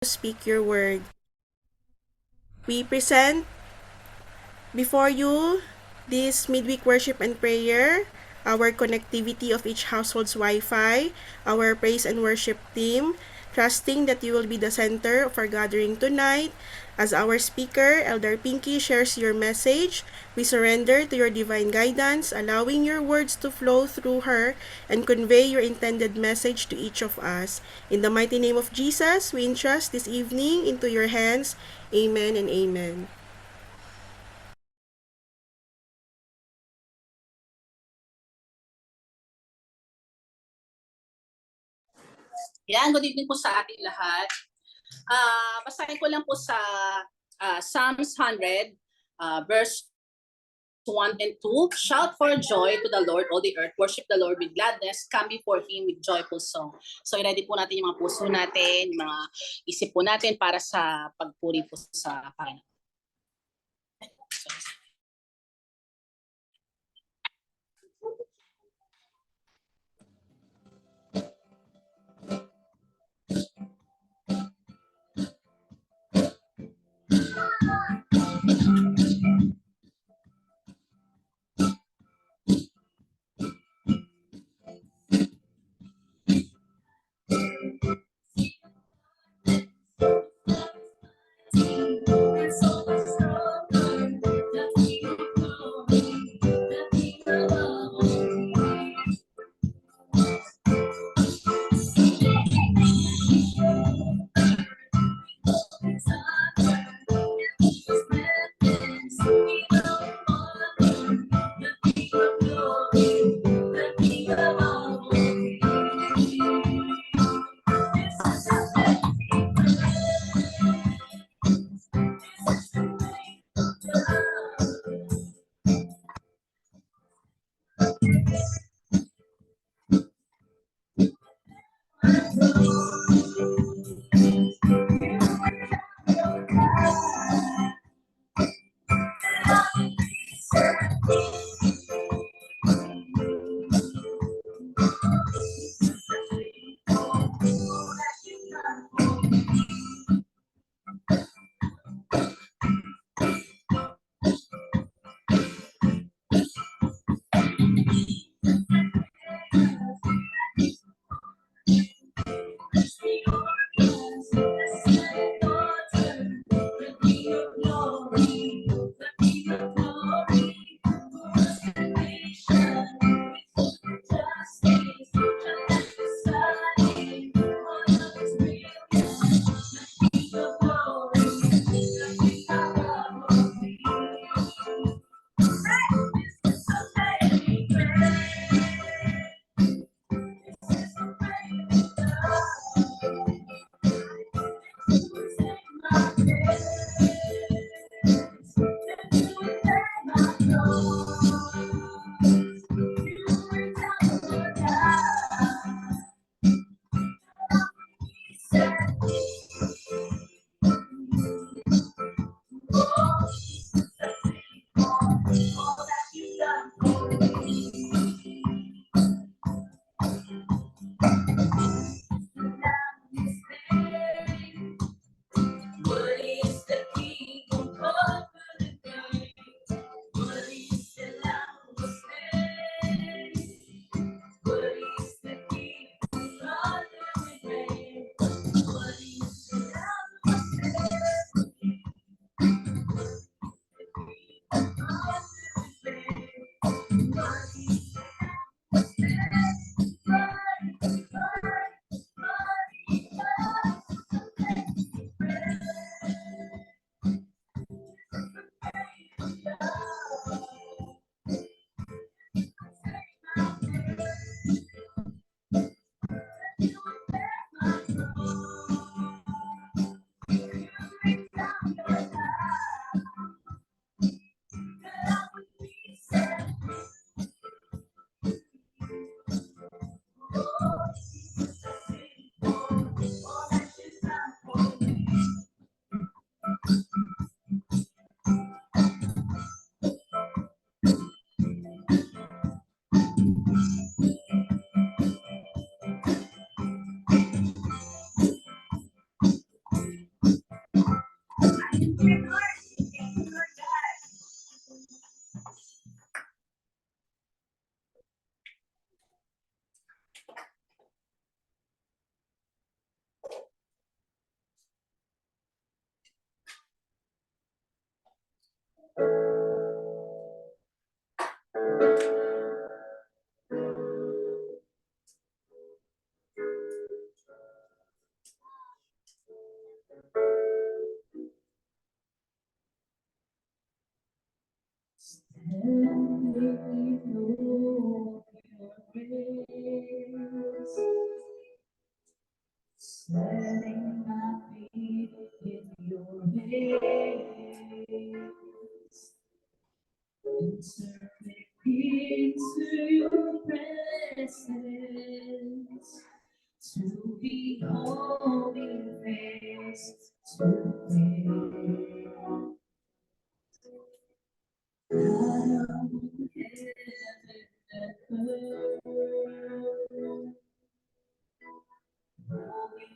speak your word. We present before you this midweek worship and prayer, our connectivity of each household's Wi-Fi, our praise and worship team, trusting that you will be the center of our gathering tonight. As our speaker, Elder Pinky, shares your message, we surrender to your divine guidance, allowing your words to flow through her and convey your intended message to each of us. In the mighty name of Jesus, we entrust this evening into your hands. Amen and amen. Yan, good evening po sa ating lahat. Basahin ko lang po sa Psalms 100, verse 1 and 2. Shout for joy to the Lord, all the earth. Worship the Lord with gladness. Come before Him with joyful song. So, i-ready po natin yung mga puso natin, yung mga isip po natin para sa pagpuri po sa Panginoon. Into your presence, to behold your face, to live. God of heaven and earth, holy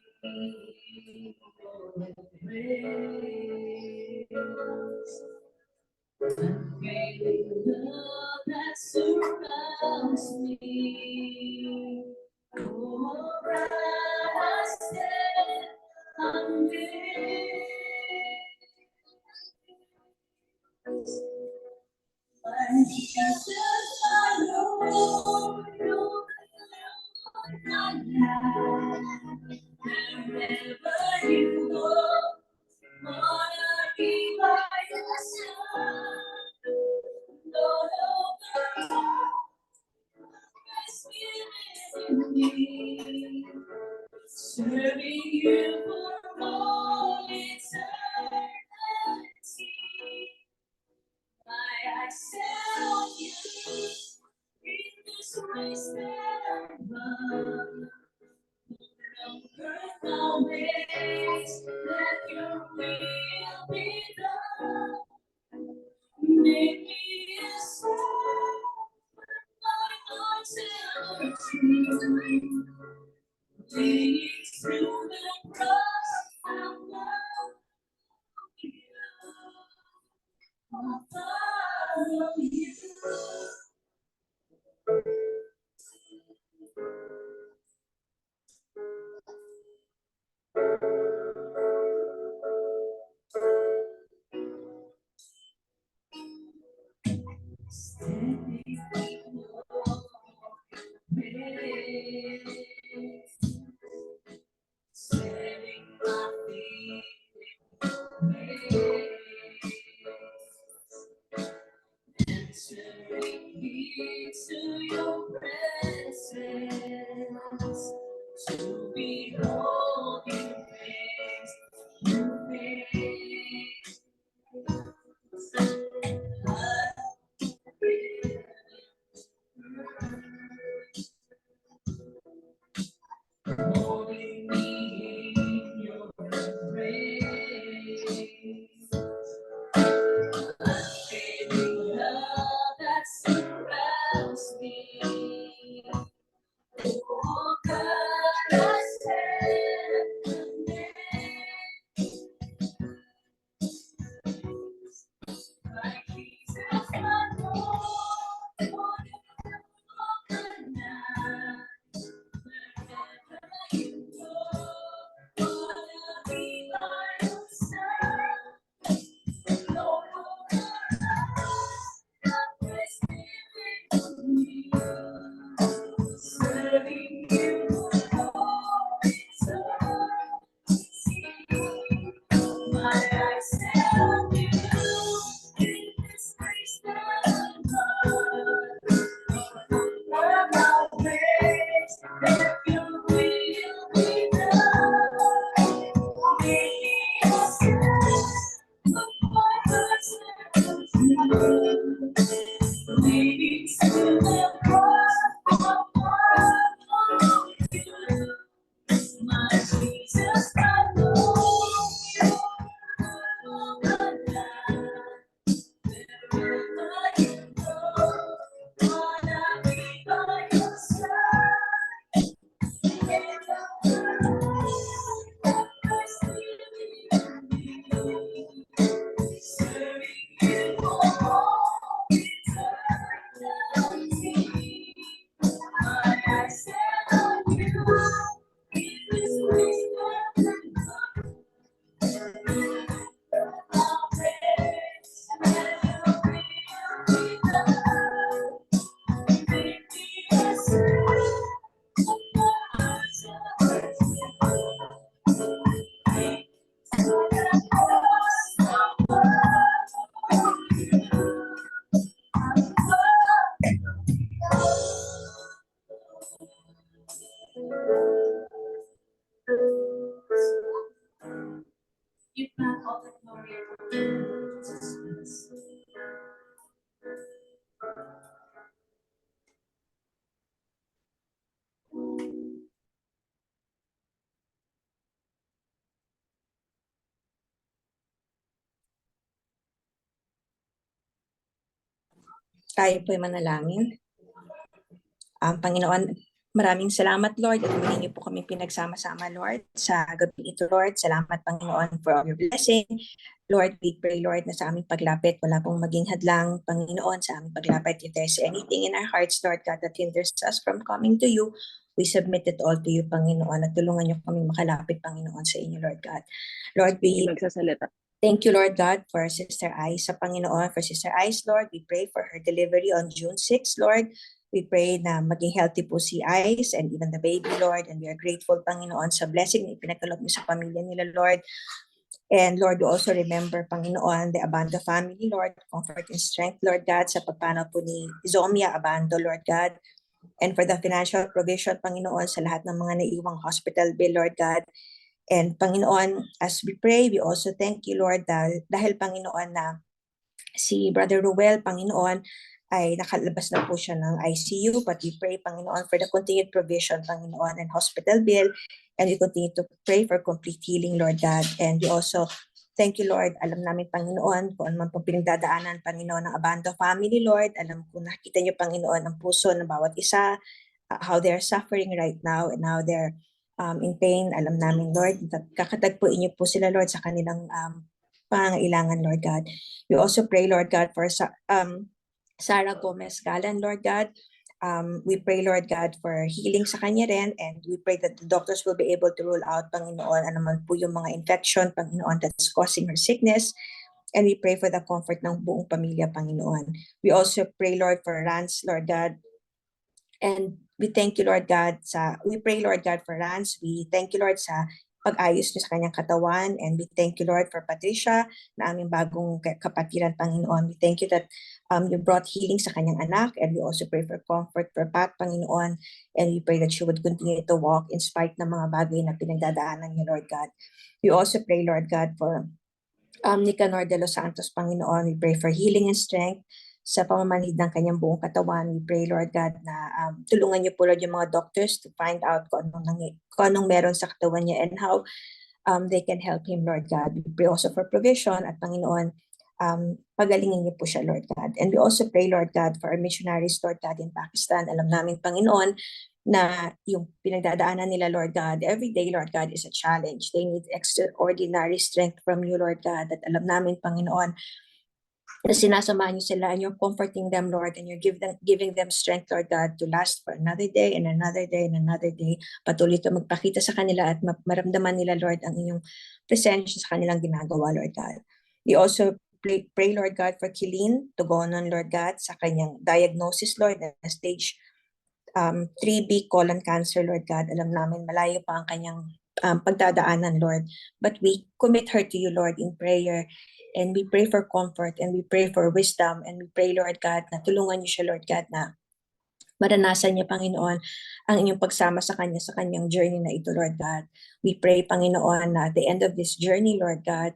your praise. Unfailing love that surrounds me. Oh, I stand amazed. My Jesus, I know you're not wherever you go. Wanna be by your side, Lord of the rest within me, serving you for all eternity. My eyes set on you, in this race that I run. Earth always, let your will be done. Make me a soul, my arms and true. Leading through the cross, I love you. I'll follow you. Standing before grace, setting my feet in your ways, and You grant all the glory to Jesus. Tayo po'y manalangin. Panginoon, maraming salamat, Lord, at muli niyo po kami pinagsama-sama, Lord, sa gabi ito, Lord. Salamat, Panginoon, for all your blessing. Lord, we pray, Lord, na sa aming paglapit, wala pong maging hadlang, Panginoon, sa aming paglapit. If there's anything in our hearts, Lord God, that hinders us from coming to you, we submit it all to you, Panginoon, at tulungan niyo kami makalapit, Panginoon, sa inyo, Lord God. Lord, we thank you, Lord God, for Sister Ice, sa Panginoon, for Sister Ice, Lord. We pray for her delivery on June 6, Lord. We pray na maging healthy po si Ice and even the baby, Lord. And we are grateful, Panginoon, sa blessing na ipinagkaloob niyo sa pamilya nila, Lord. And Lord, we also remember, Panginoon, the Abando family, Lord. Comfort and strength, Lord God, sa pagpanaw po ni Zomia Abando, Lord God. And for the financial provision, Panginoon, sa lahat ng mga naiwang hospital bill, Lord God. And Panginoon, as we pray, we also thank you, Lord, dahil Panginoon na si Brother Ruel, Panginoon, ay nakalabas na po siya ng ICU, but we pray, Panginoon, for the continued provision, Panginoon, and hospital bill, and we continue to pray for complete healing, Lord God. And we also thank you, Lord. Alam namin, Panginoon, kung ano man pong pinagdadaanan, Panginoon, ng Abando family, Lord. Alam ko, nakita niyo, Panginoon, ang puso ng bawat isa, how they're suffering right now, and how they're in pain. Alam namin, Lord, kakatagpuin niyo po sila, Lord, sa kanilang pangangailangan, Lord God. We also pray, Lord God, for Sarah Gomez Galan, Lord God. We pray, Lord God, for healing sa kanya rin, and we pray that the doctors will be able to rule out, Panginoon, ano man po yung mga infection, Panginoon, that's causing her sickness. And we pray for the comfort ng buong pamilya, Panginoon. We also pray, Lord, for Rance, Lord God. And we thank you, Lord God, we pray, Lord God, for Rance. We thank you, Lord, sa pag-ayos niyo sa kanyang katawan. And we thank you, Lord, for Patricia, na aming bagong kapatiran, Panginoon. We thank you that you brought healing sa kanyang anak. And we also pray for comfort for Pat, Panginoon. And we pray that she would continue to walk in spite ng mga bagay na pinagdadaanan niyo, Lord God. We also pray, Lord God, for Nicanor de los Santos, Panginoon. We pray for healing and strength sa pamamanhid ng kanyang buong katawan. We pray, Lord God, na tulungan niyo po, Lord, yung mga doctors to find out kung anong meron sa katawan niya and how they can help him, Lord God. We pray also for provision at Panginoon, pagalingin niyo po siya, Lord God. And we also pray, Lord God, for our missionaries, Lord God, in Pakistan. Alam namin, Panginoon, na yung pinagdadaanan nila, Lord God, every day, Lord God, is a challenge. They need extraordinary strength from you, Lord God. At alam namin, Panginoon, na sinasamahan niyo sila and you're comforting them, Lord, and you're giving them strength, Lord God, to last for another day and another day and another day. Patuloy ka magpakita sa kanila at maramdaman nila, Lord, ang inyong presensya sa kanilang ginagawa, Lord God. We also pray, Lord God, for Killeen to go on, Lord God, sa kanyang diagnosis, Lord, na stage 3B colon cancer, Lord God. Alam namin, malayo pa ang kanyang pagdadaanan, Lord. But we commit her to you, Lord, in prayer. And we pray for comfort and we pray for wisdom and we pray, Lord God, na tulungan niyo siya, Lord God, na maranasan niya, Panginoon, ang inyong pagsama sa kanyang journey na ito, Lord God. We pray, Panginoon, na at the end of this journey, Lord God,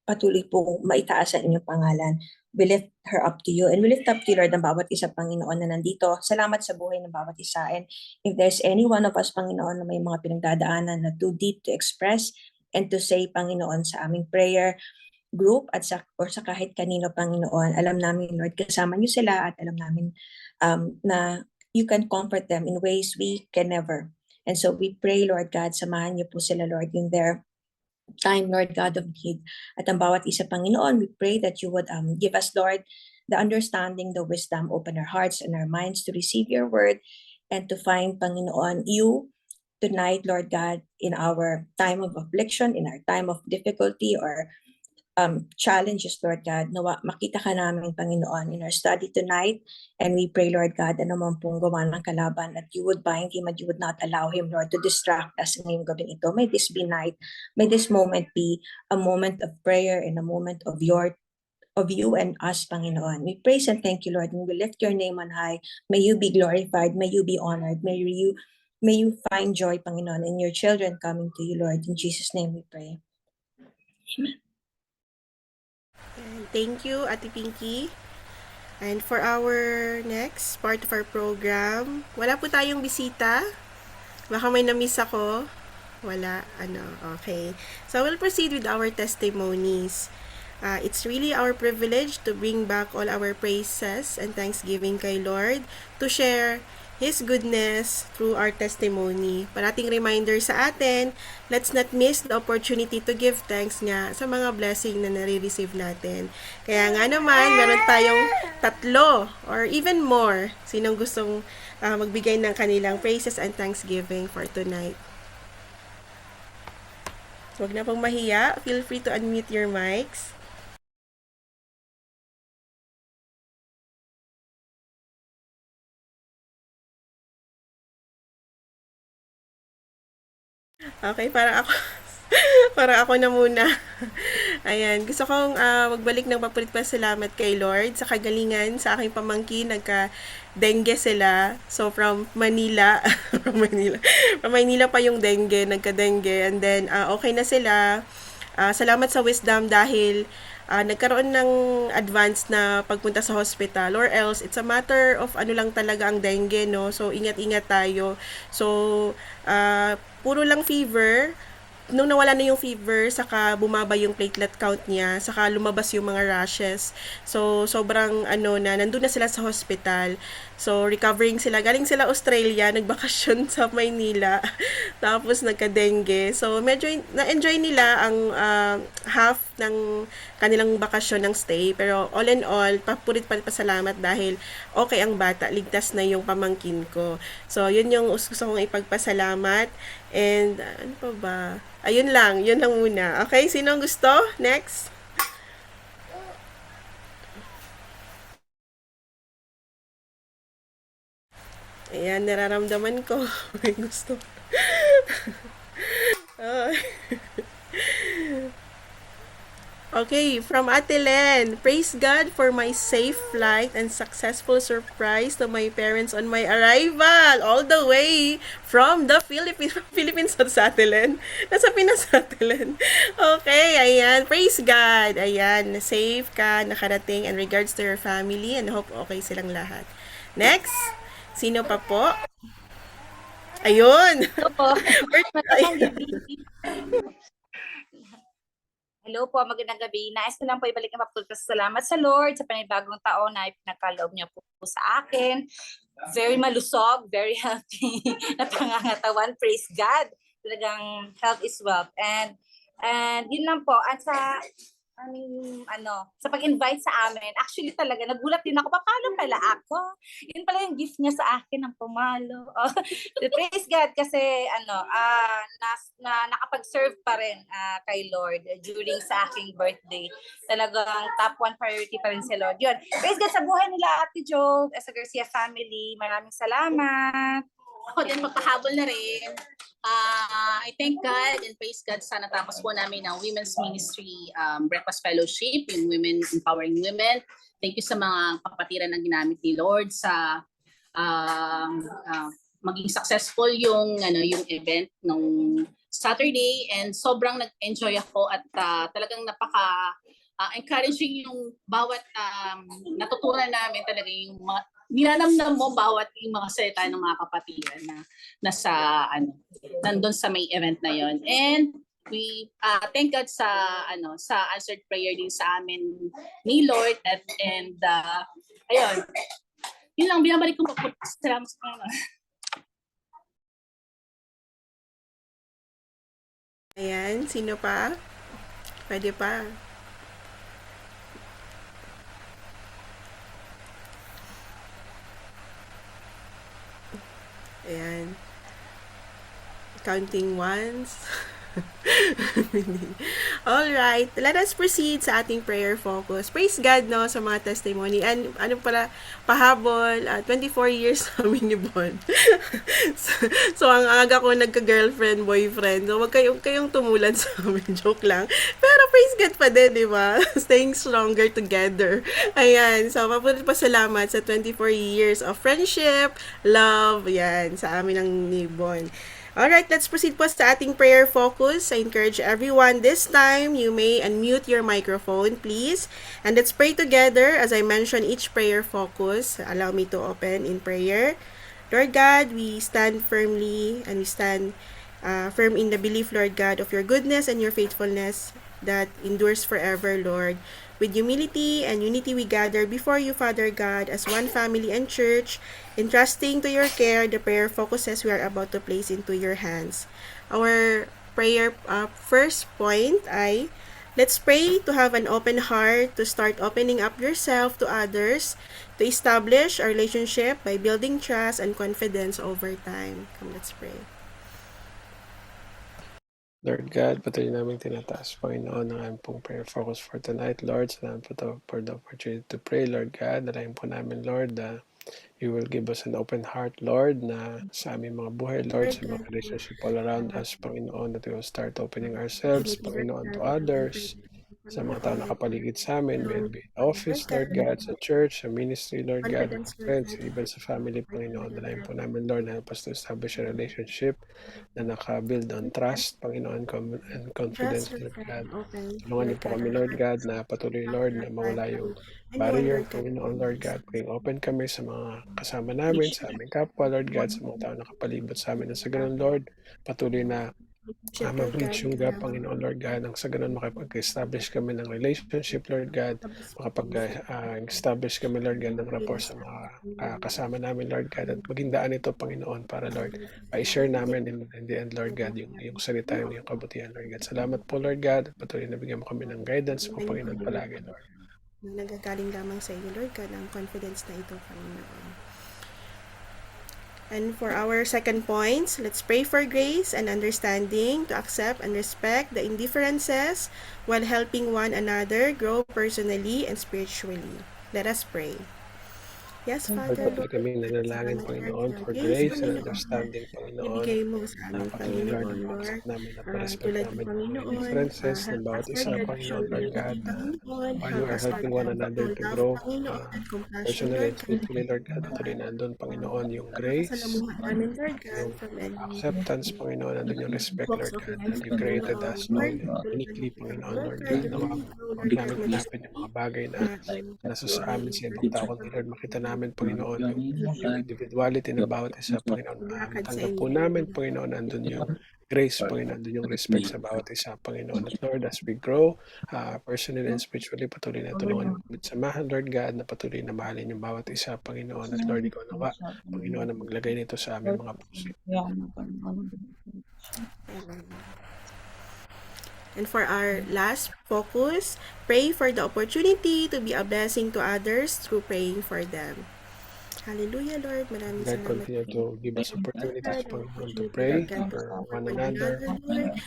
patuloy po maitaas ang inyong pangalan. We lift her up to you and we lift up to you, Lord, ang bawat isa, Panginoon, na nandito. Salamat sa buhay ng bawat isa. And if there's any one of us, Panginoon, na may mga pinagdadaanan na too deep to express and to say, Panginoon, sa aming prayer group at sa kahit kanino, Panginoon, alam namin, Lord, kasama niyo sila at alam namin na you can comfort them in ways we can never. And so we pray, Lord God, samahan niyo po sila, Lord, in their time, Lord God of need. At ang bawat isa, Panginoon, we pray that you would give us, Lord, the understanding, the wisdom, open our hearts and our minds to receive your word and to find, Panginoon, you tonight, Lord God, in our time of affliction, in our time of difficulty or challenges, Lord God, nawa makita ka namin, Panginoon, in our study tonight. And we pray, Lord God, ano man pong gawa ng kalaban, that you would bind him and you would not allow him, Lord, to distract us ngayong gabing ito. May this be night. May this moment be a moment of prayer and a moment of you and us, Panginoon. We praise and thank you, Lord, and we lift your name on high. May you be glorified. May you be honored. May you find joy, Panginoon, in your children coming to you, Lord. In Jesus' name we pray. And thank you, Ate Pinky. And for our next part of our program, wala po tayong bisita. Baka may na-miss ako. Wala. Okay. So, we'll proceed with our testimonies. It's really our privilege to bring back all our praises and thanksgiving kay Lord, to share His goodness through our testimony. Parating reminder sa atin, let's not miss the opportunity to give thanks nga sa mga blessing na nare-receive natin. Kaya nga naman, meron tayong 3 or even more. Sinong gustong magbigay ng kanilang praises and thanksgiving for tonight? Huwag na pong mahiya. Feel free to unmute your mics. Okay, parang ako na muna. Ayan, gusto kong magbalik ng papulit pa salamat kay Lord sa kagalingan sa aking pamangkin. Nagka-dengue sila. So, from Manila, from Manila pa yung dengue, nagka-dengue. And then, okay na sila. Salamat sa wisdom dahil nagkaroon ng advance na pagpunta sa hospital, or else it's a matter of ano lang talaga ang dengue, no? So, ingat-ingat tayo. So, puro lang fever. Nung nawala na yung fever, saka bumaba yung platelet count niya, saka lumabas yung mga rashes. So, sobrang nandun na sila sa hospital. So, recovering sila. Galing sila Australia, nagbakasyon sa Maynila. Tapos, nagka-dengue. So, medyo na-enjoy nila ang half ng kanilang bakasyon ng stay. Pero, all in all, papurit pa pasalamat dahil okay ang bata. Ligtas na yung pamangkin ko. So, yun yung gusto kong ipagpasalamat. And, ano pa ba? Ayun lang. Yun lang muna. Okay? Sino ang gusto? Next? Ayan, nararamdaman ko. May gusto. Oh. Okay, from Ate Len. Praise God for my safe flight and successful surprise to my parents on my arrival. All the way from the Philippines sa Ate Len. Nasa Pinas sa Ate Len. Okay, ayan. Praise God. Ayan, safe ka, nakarating, and regards to your family, and hope okay silang lahat. Next. Sino pa po? Ayun. Hello po. Magandang gabi. Hello po, magandang gabi. Nais ko lang po ibalik ang salamat sa Lord sa panibagong taon na ipinagkaloob niya po sa akin. Very malusog, very healthy na pangangatawan. Praise God. Talagang health is wealth. And yun lang po. At sa sa pag-invite sa amin, actually talaga, nagulat din ako, paano pala ako? Yun pala yung gift niya sa akin ng pumalo. Praise God kasi nakapag-serve pa rin kay Lord during sa aking birthday. Talagang top 1 priority pa rin si Lord. Yun. Praise God sa buhay nila, Ate Job, sa Garcia family. Maraming salamat. Ako din magpahabol na rin. I thank God and praise God sa natapos po namin ng Women's Ministry Breakfast Fellowship, yung Women Empowering Women. Thank you sa mga kapatiran na ginamit ni Lord sa maging successful yung event nung Saturday, and sobrang nag-enjoy ako at talagang encouraging yung bawat natutunan namin, talaga yung nilanamnam mo bawat yung mga salita ng mga kapatiran na nasa nandun sa may event na yon. And we thank God sa sa answered prayer din sa amin ni Lord and ayun. Yun lang, binabalik ko po. Salamat sa Panginoon. Ayan, sino pa? Pwede pa. Ayan. Counting once. All right, let us proceed sa ating prayer focus. Praise God, no, sa mga testimony. And pahabol, 24 years namin ni Bon. So, ang aga ko nagka-girlfriend, boyfriend. So, wag kayong tumulad sa amin. Joke lang. Pero praise God pa din, di ba? Staying stronger together. Ayan. So, pasalamat sa 24 years of friendship, love, yan, sa amin ng ni Bon. Alright, let's proceed po sa ating prayer focus. I encourage everyone this time, you may unmute your microphone, please. And let's pray together. As I mentioned, each prayer focus, allow me to open in prayer. Lord God, we stand firmly and we stand firm in the belief, Lord God, of your goodness and your faithfulness that endures forever, Lord. With humility and unity we gather before you, Father God, as one family and church, entrusting to your care the prayer focuses we are about to place into your hands. Our prayer first point ay, let's pray to have an open heart, to start opening up yourself to others, to establish our relationship by building trust and confidence over time. Come, let's pray. Lord God, patuloy namin tinataas, Panginoon, ang aming pong prayer focus for tonight, Lord. Salamat po for the opportunity to pray, Lord God. Dalayan po namin, Lord, na you will give us an open heart, Lord, na sa aming mga buhay, Lord, sa mga relationship all around us, Panginoon, that we will start opening ourselves, Panginoon, to others, sa mga tao nakapaligid sa amin, may it be in office, Lord God, sa church, sa ministry, Lord God, sa friends, even sa family, Panginoon. Dalayan po namin, Lord, na help us to establish a relationship na naka-build on trust, Panginoon, and confidence, Lord God. Tulungan niyo po kami, Lord God, na patuloy, Lord, na mawala yung barrier, Panginoon, Lord God. Maging open kami sa mga kasama namin, sa aming kapwa, Lord God, sa mga tao nakapalibot sa amin. At sa ganun, Lord, patuloy na ma-bridge yung gap, Panginoon, Lord God, nang sa ganun makapag-establish kami ng relationship, Lord God, makapag-establish kami, Lord God, ng rapport sa mga kasama namin, Lord God, at maging daan ito, Panginoon, para, Lord, i-share namin in the end, Lord God, yung salita, yung kabutihan, Lord God. Salamat po, Lord God, at patuloy na bigyan mo kami ng guidance mo, Panginoon, palagi, Lord. Nagagaling lamang sa iyo, Lord God, ang confidence na ito, Panginoon. And for our second point, let's pray for grace and understanding to accept and respect the indifferences while helping one another grow personally and spiritually. Let us pray. Yes, Father, Patuloy kami nanalangin, Panginoon, for grace and understanding, Panginoon, ibigay mo sa amin, patuloy, Lord, na Panginoon, Lord. ma-accept namin at ma-respect Tulad namin ng yung mga Panginoon, differences ng help bawat us, isa, Lord God, to show Panginoon, Lord God, unity, Panginoon. while we Help are us, Lord helping one God, another to to love, grow Panginoon, and compassion, personally Lord and God. spiritually, Lord God, patuloy na andun, Panginoon, yung grace, Kasalamuhan namin, Lord God, yung from any acceptance, Panginoon, andun yung respect, walks Lord of God, life, that you created Panginoon, us, Lord. Lord, uniquely, Panginoon, Lord Lord God, God, that na we wag know, wag Lord God, namin hanapin yung mga bagay na nasasaamin sa ibang tao, kundi Lord, makita namin, Panginoon, yung individuality ng bawat isa, Panginoon, matanggap po namin, Panginoon, andun yung grace, Panginoon, andun yung respect sa bawat isa, Panginoon. At Lord, as we grow, personally and spiritually, patuloy na tulungan at samahan, Lord God, na patuloy na mahalin yung bawat isa, Panginoon. At Lord, ikaw nawa, Panginoon, na maglagay nito sa aming mga puso. And for our last focus, pray for the opportunity to be a blessing to others through praying for them. Hallelujah, Lord. Maraming God, salamat. continue to give us opportunities, Panginoon, to pray for one another, another, Lord.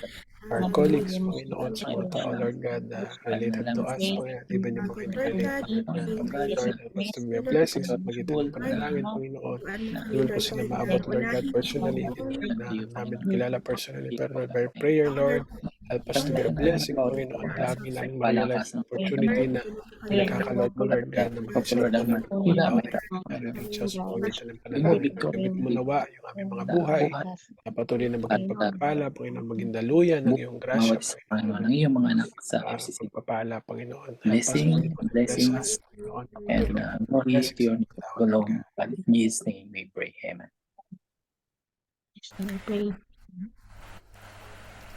our colleagues, Panginoon, sa mga tao, Lord God, related to us, Panginoon, even yung mga hindi Lord related, God, Lord God, patuloy, Lord, help us to be a blessing sa magitan ng panalangin, Panginoon. Hindi man po sila maabot, Lord God, personally, hindi namin kilala personally, pero Lord, by prayer, Lord, help us to be a blessing, Panginoon, na lagi namin ma-realize yung opportunity na pinagkakaloob mo, Lord God, na mag-serve mo, Lord, ng mga tao na hindi na-reach us sa magitan ng panalangin. Pagkabit mo nawa yung aming mga buhay, na patuloy na maging pagpapala, Panginoon, maging daluyan ng iyong grasya, Panginoon, ng iyong mga anak sa pagpapala, Panginoon. Help us, blessing, Panginoon, bless us, blessings, Panginoon, and glory to blessings sa your mga name tao, Lord alone. God. But in Jesus' name we pray. Amen.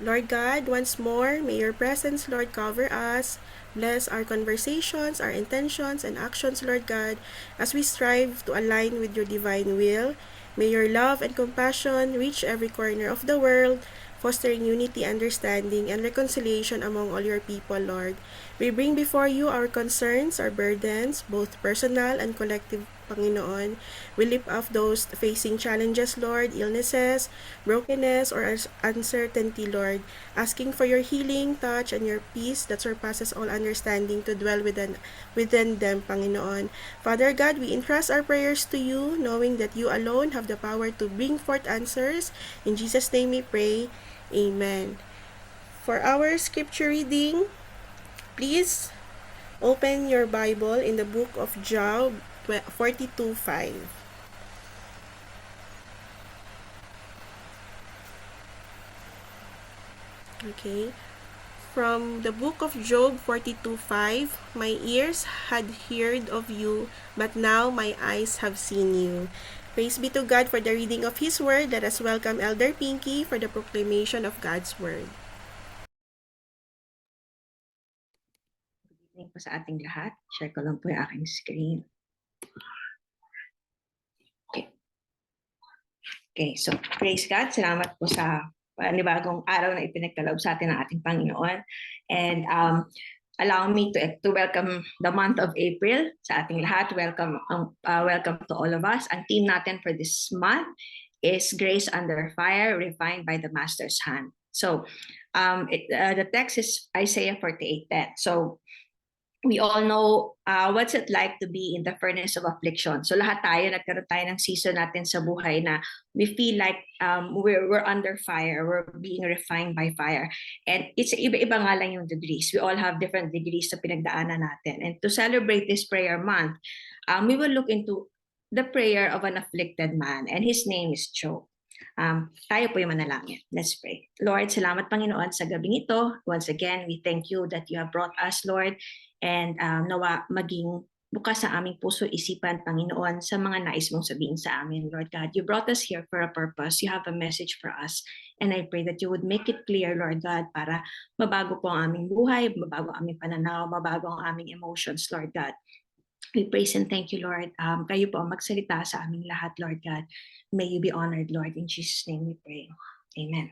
Lord God, once more, may your presence, Lord, cover us. Bless our conversations, our intentions, and actions, Lord God, as we strive to align with your divine will. May your love and compassion reach every corner of the world, fostering unity, understanding, and reconciliation among all your people, Lord. We bring before you our concerns, our burdens, both personal and collective, Panginoon. We lift up those facing challenges, Lord, illnesses, brokenness, or uncertainty, Lord, asking for your healing, touch, and your peace that surpasses all understanding to dwell within them, Panginoon. Father God, we entrust our prayers to you, knowing that you alone have the power to bring forth answers. In Jesus' name we pray. Amen. For our scripture reading, please open your Bible in the book of Job 42:5. Okay. From the book of Job 42:5, my ears had heard of you, but now my eyes have seen you. Praise be to God for the reading of His Word. Let us welcome Elder Pinky for the proclamation of God's Word. Good evening po sa ating lahat. Share ko lang po yung aking screen. Okay, so praise God. Salamat po sa panibagong araw na ipinagkaloob sa atin ng ating Panginoon. And allow me to welcome the month of April sa ating lahat. Welcome to all of us. Ang theme natin for this month is Grace Under Fire, Refined by the Master's Hand. So the text is Isaiah 48:10. So we all know what's it like to be in the furnace of affliction. So lahat tayo, nagkaroon tayo ng season natin sa buhay na we feel like we're under fire, we're being refined by fire. And it's iba-iba nga lang yung degrees. We all have different degrees sa pinagdaanan natin. And to celebrate this prayer month, we will look into the prayer of an afflicted man, and his name is Job. Tayo po yung manalangin. Let's pray. Lord, salamat Panginoon sa gabing ito. Once again, we thank you that you have brought us, Lord, and nawa maging bukas sa aming puso, isipan, Panginoon, sa mga nais mong sabihin sa amin, Lord God. You brought us here for a purpose. You have a message for us. And I pray that you would make it clear, Lord God, para mabago po ang aming buhay, mabago ang aming pananaw, mabago ang aming emotions, Lord God. We praise and thank you, Lord. Kayo po ang magsalita sa aming lahat, Lord God. May you be honored, Lord. In Jesus' name we pray. Amen.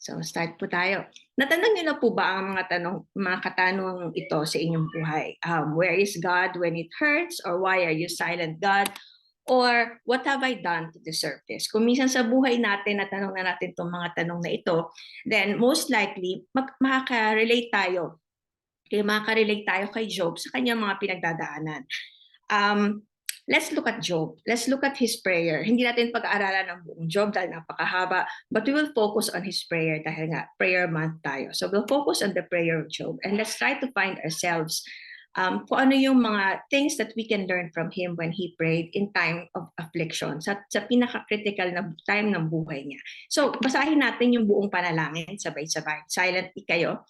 So, start po tayo. Natanong niyo na po ba ang mga katanong ito sa inyong buhay? Where is God when it hurts? Or why are you silent, God? Or what have I done to deserve this? Kung minsan sa buhay natin, natanong na natin itong mga tanong na ito, then most likely, makaka-relate tayo. Kaya makaka-relate tayo kay Job sa kanyang mga pinagdadaanan. Let's look at Job. Let's look at his prayer. Hindi natin pag-aaralan ng buong Job dahil napakahaba, but we will focus on his prayer dahil nga prayer month tayo. So we'll focus on the prayer of Job, and let's try to find ourselves kung ano yung mga things that we can learn from him when he prayed in time of affliction, sa pinaka-critical na time ng buhay niya. So basahin natin yung buong panalangin sabay-sabay. Silently kayo.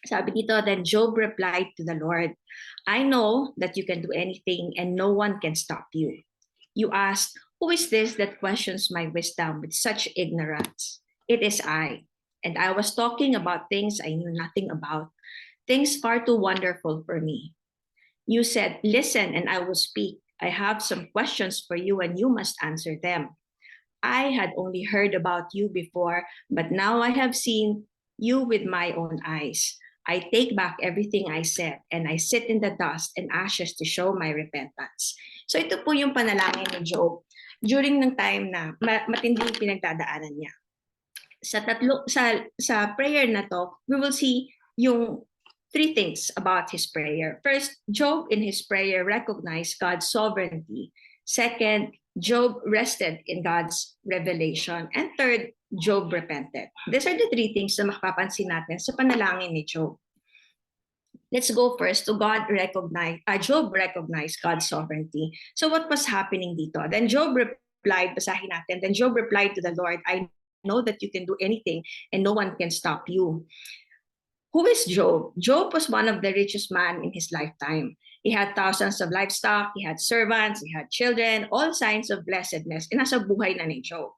Sabi dito, then Job replied to the Lord, I know that you can do anything and no one can stop you. You asked, who is this that questions my wisdom with such ignorance? It is I, and I was talking about things I knew nothing about, things far too wonderful for me. You said, listen and I will speak. I have some questions for you and you must answer them. I had only heard about you before, but now I have seen you with my own eyes. I take back everything I said, and I sit in the dust and ashes to show my repentance. So ito po yung panalangin ni Job during ng time na matinding pinagdadaanan niya. Sa prayer na to, we will see yung three things about his prayer. First, Job in his prayer recognized God's sovereignty. Second, Job rested in God's revelation. And third, Job repented. These are the three things na makapansin natin sa panalangin ni Job. Let's go first to Job recognized God's sovereignty. So what was happening dito? Then Job replied, basahin natin, then Job replied to the Lord, I know that you can do anything and no one can stop you. Who is Job? Job was one of the richest men in his lifetime. He had thousands of livestock, he had servants, he had children, all signs of blessedness. And nasa buhay na ni Job.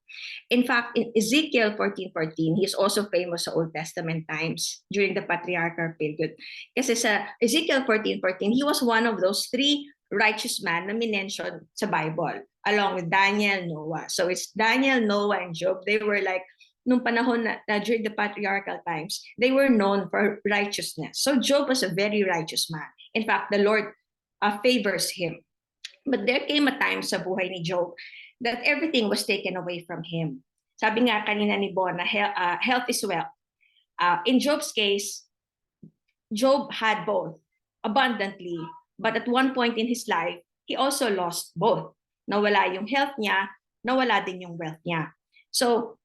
In fact, in Ezekiel 14:14, he is also famous sa Old Testament times during the patriarchal period. Kasi sa Ezekiel 14:14, he was one of those three righteous men na minention sa Bible, along with Daniel, Noah. So it's Daniel, Noah, and Job. They were like, nung panahon na during the patriarchal times, they were known for righteousness. So Job was a very righteous man. In fact, the Lord favors him. But there came a time sa buhay ni Job that everything was taken away from him. Sabi nga kanina ni Bona, health is wealth. In Job's case, Job had both abundantly, but at one point in his life, he also lost both. Nawala yung health niya, nawala din yung wealth niya. So,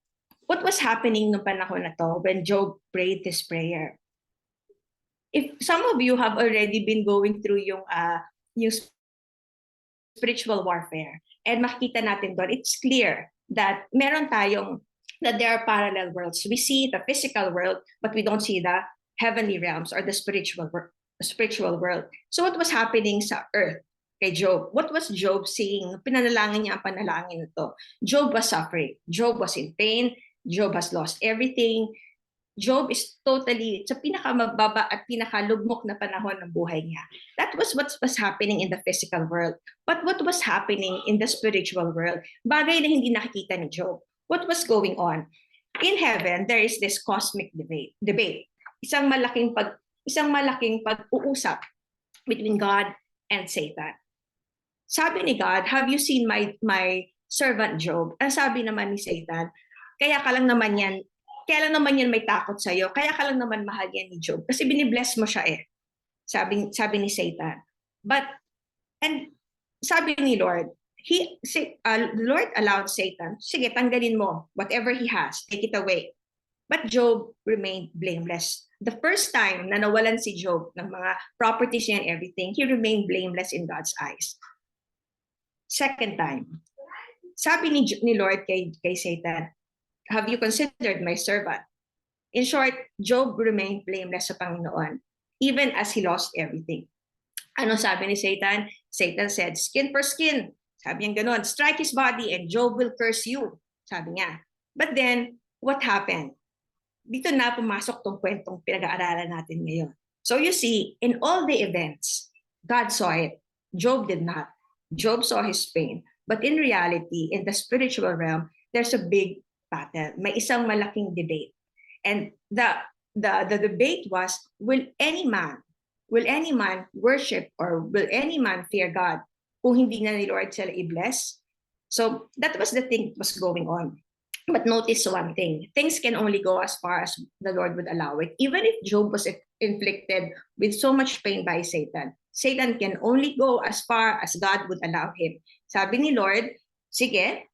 what was happening nung panahon na to when Job prayed this prayer? If some of you have already been going through yung spiritual warfare, and makita natin doon, it's clear that meron tayong that there are parallel worlds. We see the physical world, but we don't see the heavenly realms or the spiritual world. So what was happening sa earth kay Job? What was Job seeing? Pinanalangin niya ang panalangin nito. Job was suffering. Job was in pain. Job has lost everything. Job is totally sa pinakamababa at pinakalugmok na panahon ng buhay niya. That was what was happening in the physical world. But what was happening in the spiritual world? Bagay na hindi nakikita ni Job. What was going on? In heaven, there is this cosmic debate. Isang malaking pag-uusap between God and Satan. Sabi ni God, have you seen my servant Job? Ang sabi naman ni Satan, kaya lang naman yan may takot sa'yo, kaya ka lang naman mahal yan ni Job. Kasi binibless mo siya eh. Sabi ni Satan. And sabi ni Lord, Lord allowed Satan, sige, tanggalin mo, whatever he has, take it away. But Job remained blameless. The first time na nawalan si Job ng mga properties niya and everything, he remained blameless in God's eyes. Second time, sabi ni Lord kay Satan, have you considered my servant? In short, Job remained blameless sa Panginoon, even as he lost everything. Ano sabi ni Satan? Satan said, skin for skin. Sabi niya ganon, strike his body and Job will curse you. Sabi niya. But then, what happened? Dito na pumasok tong kwentong pinag-aaralan natin ngayon. So you see, in all the events, God saw it. Job did not. Job saw his pain. But in reality, in the spiritual realm, there's a big battle. May isang malaking debate. And the debate was, will any man worship or will any man fear God kung hindi na ni Lord sila i-bless? So that was the thing that was going on. But notice one thing, things can only go as far as the Lord would allow it. Even if Job was inflicted with so much pain by Satan, Satan can only go as far as God would allow him. Sabi ni Lord, sige,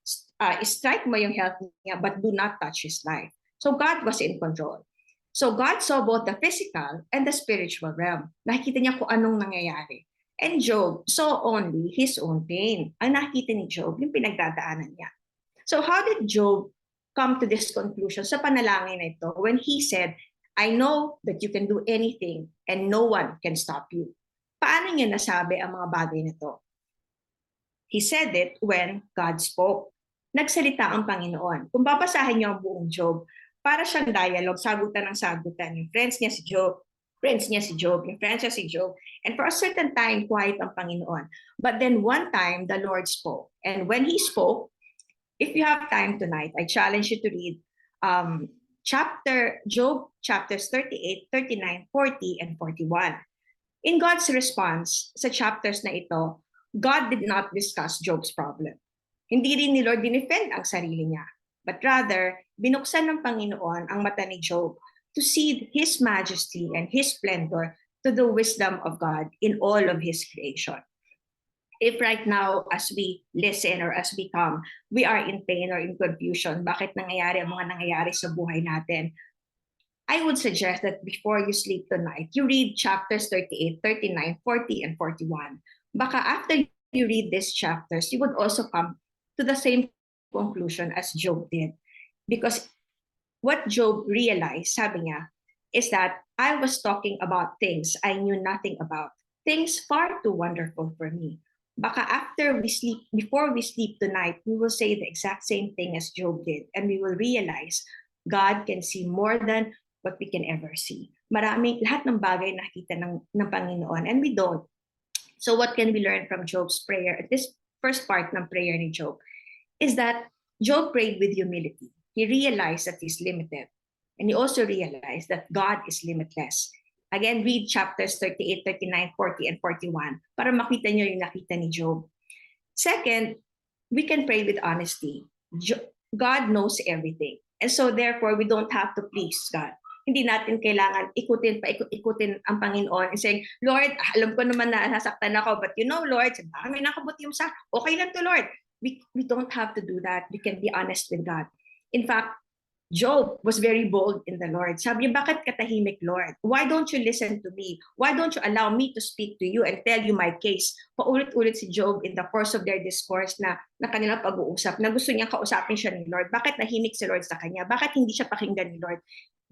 strike mo yung health niya, but do not touch his life. So God was in control. So God saw both the physical and the spiritual realm. Nakikita niya kung anong nangyayari. And Job saw only his own pain. Ang nakikita ni Job, yung pinagdadaanan niya. So how did Job come to this conclusion sa panalangin na ito when he said, I know that you can do anything and no one can stop you? Paano niya nasabi ang mga bagay na ito? He said it when God spoke. Nagsalita ang Panginoon. Kung babasahin niyo ang buong Job, para siyang dialogue, sagutan ng sagutan. Yung friends niya si Job, yung friends niya si Job. And for a certain time, quiet ang Panginoon. But then one time, the Lord spoke. And when He spoke, if you have time tonight, I challenge you to read Job chapters 38, 39, 40, and 41. In God's response sa chapters na ito, God did not discuss Job's problem. Hindi rin ni Lord dinefend ang sarili niya. But rather, binuksan ng Panginoon ang mata ni Job to see His majesty and His splendor to the wisdom of God in all of His creation. If right now, as we listen or as we come, we are in pain or in confusion, bakit nangyayari ang mga nangyayari sa buhay natin, I would suggest that before you sleep tonight, you read chapters 38, 39, 40, and 41. Baka after you read these chapters, you would also come to the same conclusion as Job did. Because what Job realized, sabi niya, is that I was talking about things I knew nothing about. Things far too wonderful for me. Baka before we sleep tonight, we will say the exact same thing as Job did. And we will realize God can see more than what we can ever see. Lahat ng bagay nakita ng Panginoon, and we don't. So what can we learn from Job's prayer? At this first part ng prayer ni Job is that Job prayed with humility. He realized that he's limited. And he also realized that God is limitless. Again, read chapters 38, 39, 40, and 41 para makita niyo yung nakita ni Job. Second, we can pray with honesty. God knows everything. And so therefore, we don't have to please God. Hindi natin kailangan ikutin ang Panginoon and saying, Lord, alam ko naman na nasaktan ako, but you know, Lord, baka may nakabuti mo sa, okay lang to, Lord. We don't have to do that. We can be honest with God. In fact, Job was very bold in the Lord. Sabi niya, bakit katahimik, Lord? Why don't you listen to me? Why don't you allow me to speak to you and tell you my case? Paulit-ulit si Job in the course of their discourse na kanilang pag-uusap, na gusto niya kausapin siya ni Lord. Bakit nahimik si Lord sa kanya? Bakit hindi siya pakinggan ni Lord?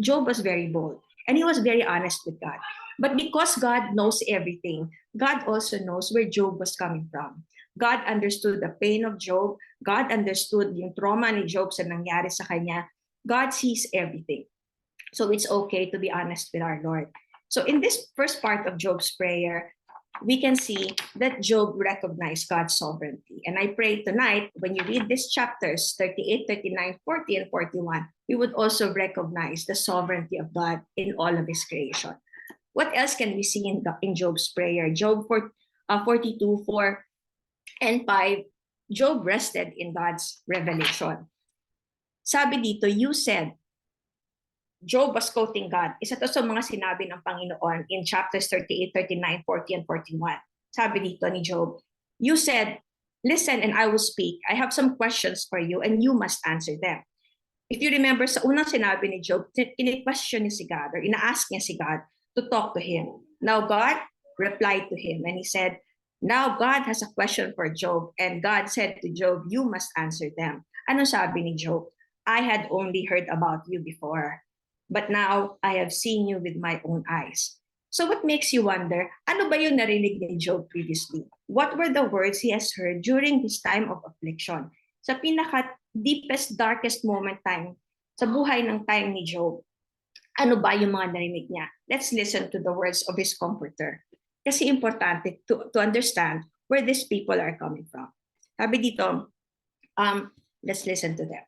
Job was very bold and he was very honest with God. But because God knows everything, God also knows where Job was coming from. God understood the pain of Job. God understood yung trauma ni Job sa nangyari sa kanya. God sees everything. So it's okay to be honest with our Lord. So in this first part of Job's prayer, we can see that Job recognized God's sovereignty. And I pray tonight, when you read these chapters, 38, 39, 40, and 41, we would also recognize the sovereignty of God in all of his creation. What else can we see in Job's prayer? Job 42, 4, and 5, Job rested in God's revelation. Sabi dito, you said, Job was quoting God. Isa to sa mga sinabi ng Panginoon in chapters 38, 39, 40, and 41. Sabi dito ni Job, you said, listen and I will speak. I have some questions for you and you must answer them. If you remember, sa unang sinabi ni Job, in-question niya si God or ina-ask niya si God to talk to him. Now God replied to him and he said, now God has a question for Job and God said to Job, you must answer them. Ano sabi ni Job? I had only heard about you before, but now I have seen you with my own eyes. So what makes you wonder, ano ba yung narinig ni Job previously? What were the words he has heard during his time of affliction? Sa pinaka-deepest, darkest moment time, sa buhay ng time ni Job, ano ba yung mga narinig niya? Let's listen to the words of his comforter. Kasi importante to understand where these people are coming from. Sabi dito, let's listen to them.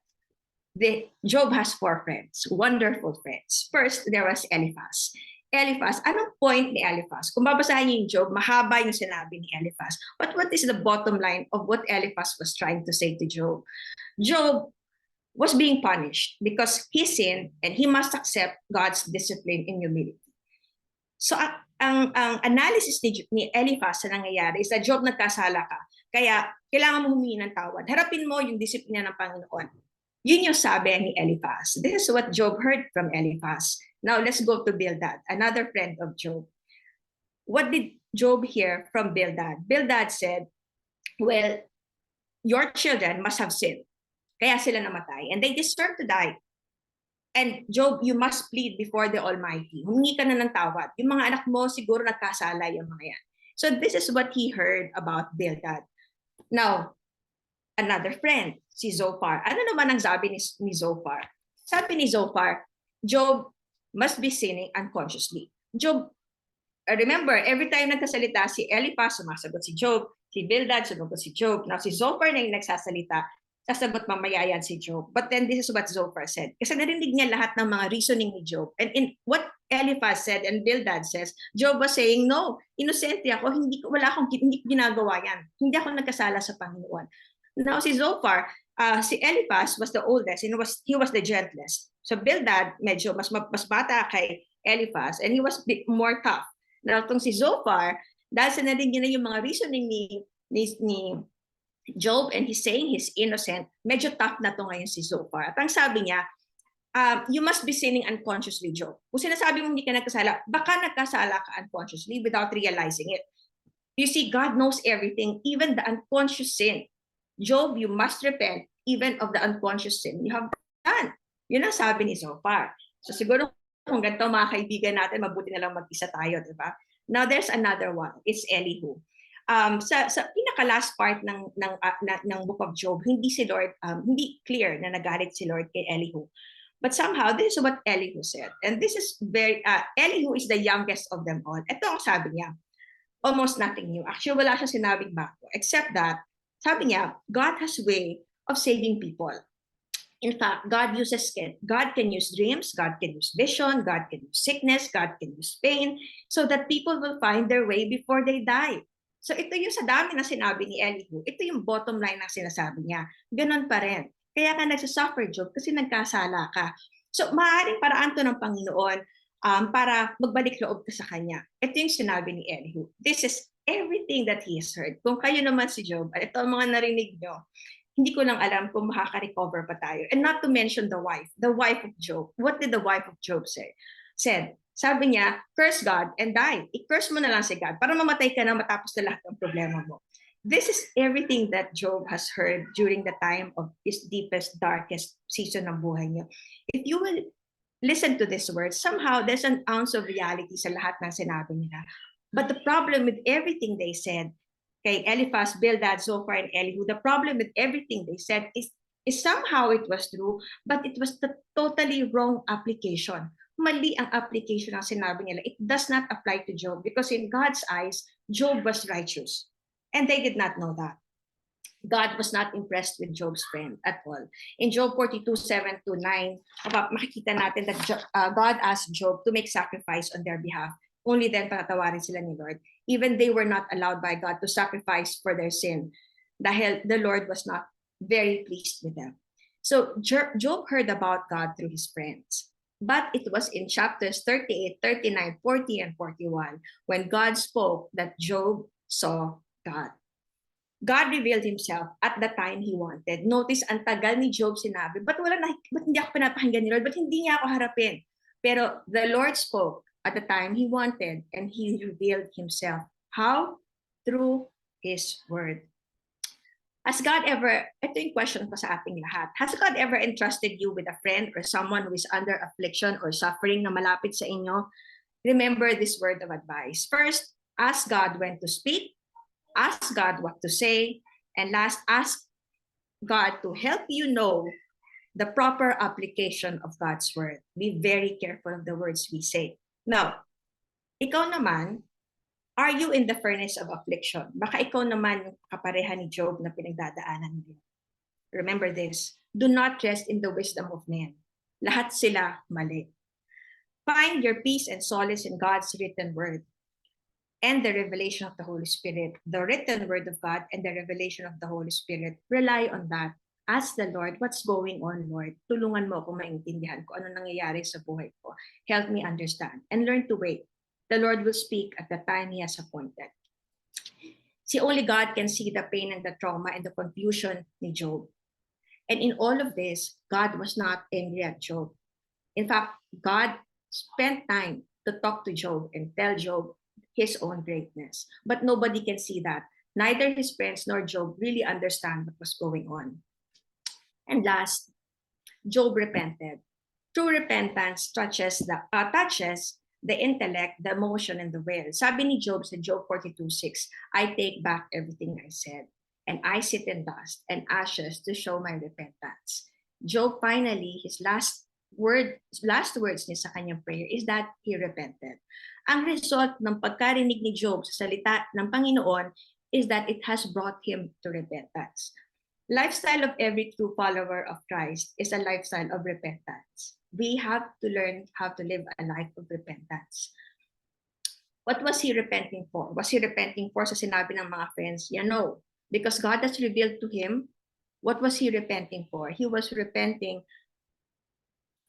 Job has 4 friends, wonderful friends. First, there was Eliphaz. Eliphaz, anong point ni Eliphaz? Kung babasahin niyo yung Job, mahaba yung sinabi ni Eliphaz. But what is the bottom line of what Eliphaz was trying to say to Job? Job was being punished because he sinned and he must accept God's discipline in humility. So ang analysis ni Eliphaz na nangyayari is that Job, nagkasala ka. Kaya kailangan mo humingi ng tawad. Harapin mo yung disiplina ng Panginoon. Yun yung sabi ni Eliphaz. This is what Job heard from Eliphaz. Now let's go to Bildad, another friend of Job. What did Job hear from Bildad? Bildad said, well, your children must have sinned. Kaya sila namatay. And they deserve to die. And Job, you must plead before the Almighty. Humingi ka na ng tawad. Yung mga anak mo, siguro nagkasala yung mga yan. So this is what he heard about Bildad. Now, another friend, si Zophar. Ano naman ang sabi ni Zophar? Sabi ni Zophar, Job must be sinning unconsciously. Job, remember, every time nagsasalita si Eliphaz, sumasagot si Job, si Bildad, sumasagot si Job. Now, si Zophar na yung nagsasalita, sasagot mamaya yan si Job. But then this is what Zophar said. Kasi narinig niya lahat ng mga reasoning ni Job. And in what Eliphaz said and Bildad says, Job was saying, no, inosente ako, hindi ko ginagawa yan. Hindi ako nagkasala sa Panginoon. Now si Zophar, si Eliphaz was the oldest and he was the gentlest. So Bildad medyo mas bata kay Eliphaz and he was more tough. Now itong si Zophar, dahil sa narinig niya na yung mga reasoning ni Job and he's saying he's innocent, medyo tough na to ngayon si Zophar. At ang sabi niya, you must be sinning unconsciously, Job. Kung sinasabi mo hindi ka nagkasala, baka nagkasala ka unconsciously without realizing it. You see, God knows everything, even the unconscious sin. Job, you must repent even of the unconscious sin you have done. Yun ang sabi ni Zophar. So siguro kung ganito mga kaibigan natin, mabuti na lang mag-isa tayo, di ba? Now there's another one. It's Elihu. Sa pinaka-last part ng book of Job, hindi hindi clear na nagalit si Lord kay Elihu. But somehow, this is what Elihu said. And this is Elihu is the youngest of them all. Ito ang sabi niya. Almost nothing new. Actually, wala siya sinabing bago. Except that, sabi niya, God has a way of saving people. In fact, God can use dreams, God can use vision, God can use sickness, God can use pain, so that people will find their way before they die. So ito yung sa dami na sinabi ni Elihu, ito yung bottom line ng sinasabi niya. Ganon pa rin. Kaya ka nagsasuffer, Job, kasi nagkasala ka. So maaaring paraan to ng Panginoon para magbalik loob ka sa Kanya. Ito yung sinabi ni Elihu. This is everything that he has heard. Kung kayo naman si Job, at ito ang mga narinig nyo, Hindi ko lang alam kung makaka-recover pa tayo. And not to mention the wife of Job. What did the wife of Job say? Sabi niya, curse God and die. I-curse mo na lang si God para mamatay ka na matapos na lahat ng problema mo. This is everything that Job has heard during the time of his deepest, darkest season ng buhay niya. If you will listen to this word, somehow there's an ounce of reality sa lahat ng sinabi nila. But the problem with everything they said, kay Eliphaz, Bildad, Zophar, and Elihu, the problem with everything they said is somehow it was true, but it was the totally wrong application. Mali ang application ng sinabi nila. It does not apply to Job because in God's eyes, Job was righteous. And they did not know that. God was not impressed with Job's friend at all. In Job 42:7-9, makikita natin that God asked Job to make sacrifice on their behalf. Only then patatawarin sila ni Lord. Even they were not allowed by God to sacrifice for their sin dahil the Lord was not very pleased with them. So Job heard about God through his friends. But it was in chapters 38, 39, 40, and 41 when God spoke that Job saw God. God revealed himself at the time he wanted. Notice, ang tagal ni Job sinabi, ba't hindi ako pinapakinggan ni Lord? Ba't hindi niya ako harapin? Pero the Lord spoke at the time he wanted and he revealed himself. How? Through his word. Has God ever, ito yung question ko sa ating lahat, has God ever entrusted you with a friend or someone who is under affliction or suffering na malapit sa inyo? Remember this word of advice. First, ask God when to speak. Ask God what to say. And last, ask God to help you know the proper application of God's word. Be very careful of the words we say. Now, ikaw naman, are you in the furnace of affliction? Baka ikaw naman yung kapareha ni Job na pinagdadaanan niya. Remember this, do not rest in the wisdom of men. Lahat sila mali. Find your peace and solace in God's written word and the revelation of the Holy Spirit. The written word of God and the revelation of the Holy Spirit. Rely on that. Ask the Lord, what's going on, Lord? Tulungan mo ako maintindihan ko ano nangyayari sa buhay ko. Help me understand and learn to wait. The Lord will speak at the time He has appointed. See, only God can see the pain and the trauma and the confusion ni Job. And in all of this, God was not angry at Job. In fact, God spent time to talk to Job and tell Job his own greatness. But nobody can see that. Neither his friends nor Job really understand what was going on. And last, Job repented. True repentance touches the intellect, the emotion, and the will. Sabi ni Job sa Job 42:6, I take back everything I said, and I sit in dust and ashes to show my repentance. Job finally, his last words niya sa kanyang prayer is that he repented. Ang result ng pagkarinig ni Job sa salita ng Panginoon is that it has brought him to repentance. Lifestyle of every true follower of Christ is a lifestyle of repentance. We have to learn how to live a life of repentance. What was he repenting for? Was he repenting for sa sinabi ng mga friends? Yeah, no. Because God has revealed to him, what was he repenting for? He was repenting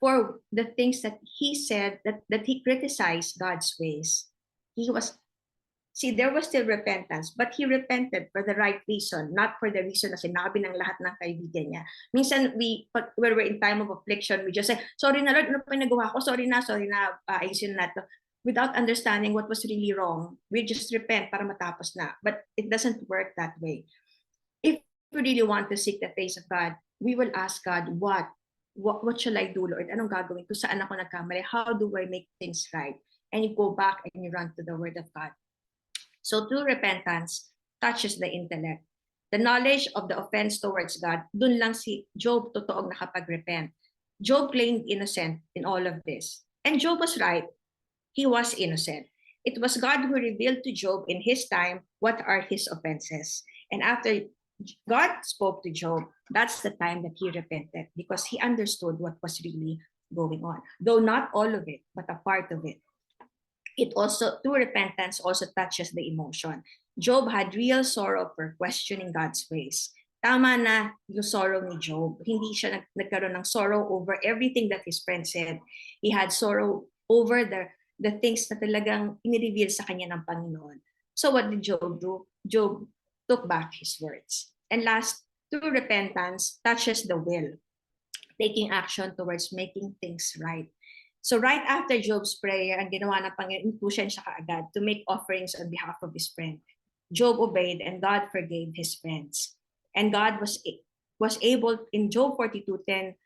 for the things that he said, that he criticized God's ways. There was still repentance, but he repented for the right reason, not for the reason na sinabi ng lahat ng kaibigan niya. Minsan, when we're in time of affliction, we just say, sorry na Lord, ano pa nagawa ko? Sorry na, ayusin na to. Without understanding what was really wrong, we just repent para matapos na. But it doesn't work that way. If we really want to seek the face of God, we will ask God, what shall I do, Lord? Anong gagawin ko? Saan ako nagkamali? How do I make things right? And you go back and you run to the Word of God. So true repentance touches the intellect. The knowledge of the offense towards God, dun lang si Job totoong nakapag-repent. Job claimed innocent in all of this. And Job was right. He was innocent. It was God who revealed to Job in his time what are his offenses. And after God spoke to Job, that's the time that he repented because he understood what was really going on. Though not all of it, but a part of it. True repentance also touches the emotion. Job had real sorrow for questioning God's ways. Tama na yung sorrow ni Job. Hindi siya nagkaroon ng sorrow over everything that his friend said. He had sorrow over the things na talagang inireveal sa kanya ng Panginoon. So what did Job do? Job took back his words. And last, True repentance touches the will, taking action towards making things right. So right after Job's prayer, ang ginawa ng Panginoon, inutusan siya kaagad to make offerings on behalf of his friend. Job obeyed and God forgave his friends. And God was able, in Job 42:10,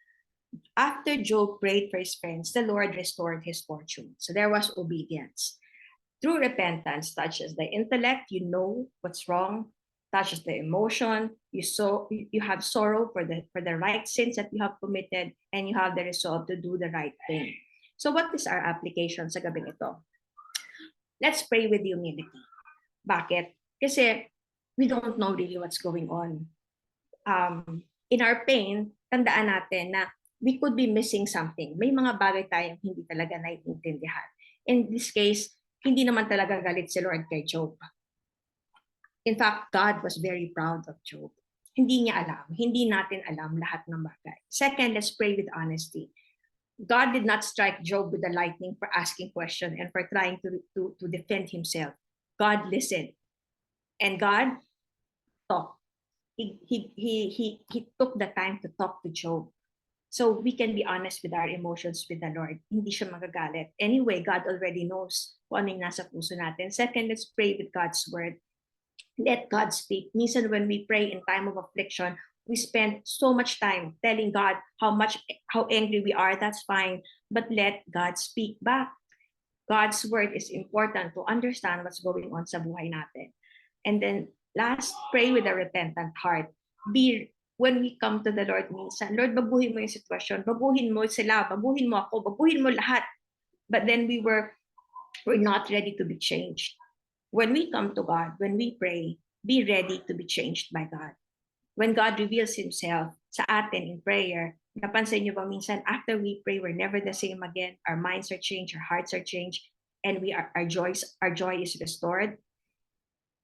after Job prayed for his friends, the Lord restored his fortune. So there was obedience. True repentance touches the intellect, you know what's wrong, touches the emotion, you have sorrow for the right sins that you have committed, and you have the resolve to do the right thing. So what is our application sa gabing ito? Let's pray with humility. Bakit? Kasi we don't know really what's going on. In our pain, tandaan natin na we could be missing something. May mga bagay tayong hindi talaga naiintindihan. In this case, hindi naman talaga galit si Lord kay Job. In fact, God was very proud of Job. Hindi niya alam. Hindi natin alam lahat ng bagay. Second, let's pray with honesty. God did not strike Job with the lightning for asking question and for trying to defend himself. God listened. And God talked. He took the time to talk to Job. So we can be honest with our emotions with the Lord. Hindi siya magagalit. Anyway, God already knows kung ano yung nasa puso natin. Second, let's pray with God's word. Let God speak. Minsan when we pray in time of affliction, we spend so much time telling God how angry we are. That's fine. But let God speak back. God's word is important to understand what's going on sa buhay natin. And then last, pray with a repentant heart. When we come to the Lord minsan, Lord, baguhin mo yung sitwasyon, baguhin mo sila, baguhin mo ako, baguhin mo lahat. But then we're not ready to be changed. When we come to God, when we pray, be ready to be changed by God. When God reveals himself sa atin in prayer, napansin niyo ba minsan, after we pray, we're never the same again. Our minds are changed, our hearts are changed, and our joy is restored.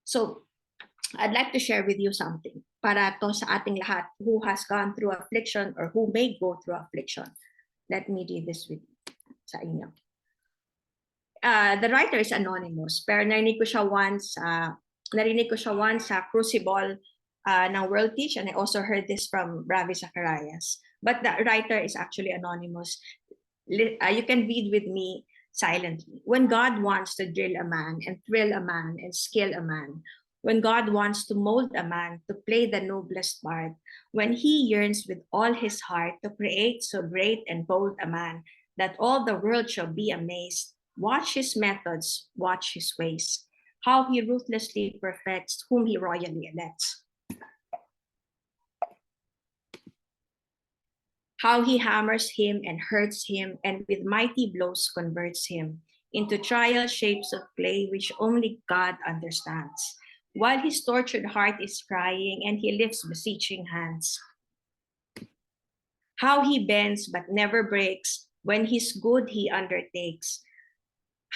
So, I'd like to share with you something para to sa ating lahat who has gone through affliction or who may go through affliction. Let me read this with you sa inyo. The writer is anonymous, pero narinig ko siya once sa Crucible ng World Teach, and I also heard this from Ravi Zacharias. But the writer is actually anonymous. You can read with me silently. When God wants to drill a man and thrill a man and skill a man, when God wants to mold a man to play the noblest part, when he yearns with all his heart to create so great and bold a man that all the world shall be amazed, watch his methods, watch his ways, how he ruthlessly perfects whom he royally elects. How he hammers him and hurts him, and with mighty blows converts him into trial shapes of clay which only God understands. While his tortured heart is crying and he lifts beseeching hands. How he bends but never breaks, when his good he undertakes.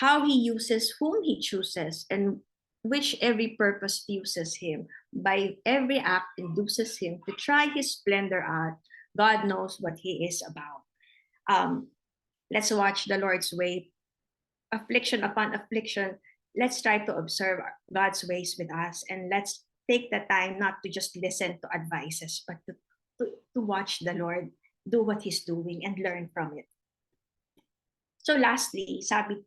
How he uses whom he chooses, and which every purpose fuses him. By every act induces him to try his splendor out. God knows what he is about. Let's watch the Lord's way. Affliction upon affliction. Let's try to observe God's ways with us, and let's take the time not to just listen to advices, but to watch the Lord do what he's doing and learn from it. So lastly, sabi,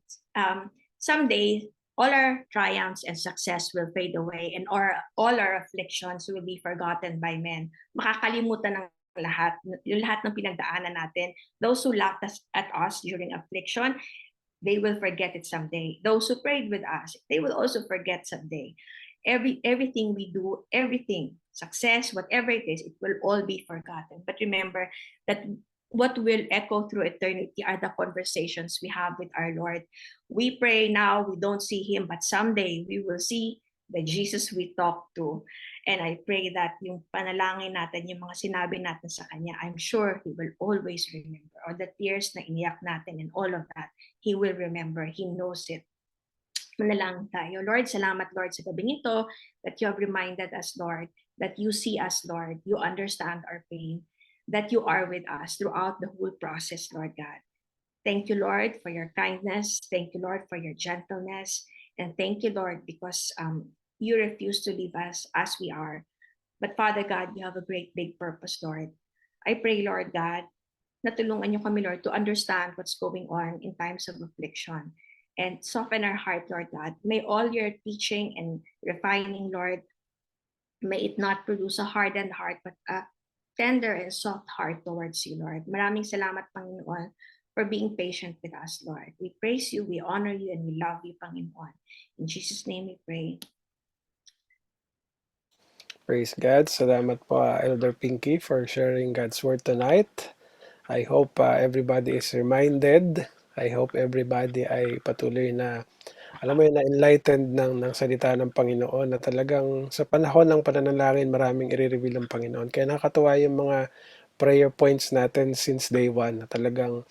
someday, all our triumphs and success will fade away, and all our afflictions will be forgotten by men. Makakalimutan ng yung lahat ng pinagdaanan natin. Those who laughed at us during affliction, they will forget it someday. Those who prayed with us, they will also forget someday. Everything we do, everything, success, whatever it is, it will all be forgotten. But remember that what will echo through eternity are the conversations we have with our Lord. We pray now, we don't see him, but someday we will see the Jesus we talk to. And I pray that yung panalangin natin, yung mga sinabi natin sa kanya, I'm sure he will always remember. Or the tears na iniyak natin and all of that, he will remember. He knows it. Manalangin tayo. Lord, salamat Lord sa gabing ito that you have reminded us, Lord, that you see us, Lord. You understand our pain, that you are with us throughout the whole process, Lord God. Thank you, Lord, for your kindness. Thank you, Lord, for your gentleness. And thank you, Lord, because you refuse to leave us as we are. But Father God, you have a great big purpose, Lord. I pray, Lord God, na tulungan niyo kami, Lord, to understand what's going on in times of affliction and soften our heart, Lord God. May all your teaching and refining, Lord, may it not produce a hardened heart, but a tender and soft heart towards you, Lord. Maraming salamat, Panginoon, for being patient with us, Lord. We praise you, we honor you, and we love you, Panginoon. In Jesus' name we pray. Praise God. Salamat po, Elder Pinky, for sharing God's Word tonight. I hope everybody is reminded. I hope everybody ay patuloy na, alam mo yun, na-enlightened ng salita ng Panginoon na talagang sa panahon ng pananalangin, maraming i-reveal ng Panginoon. Kaya nakakatuwa yung mga prayer points natin since day one na talagang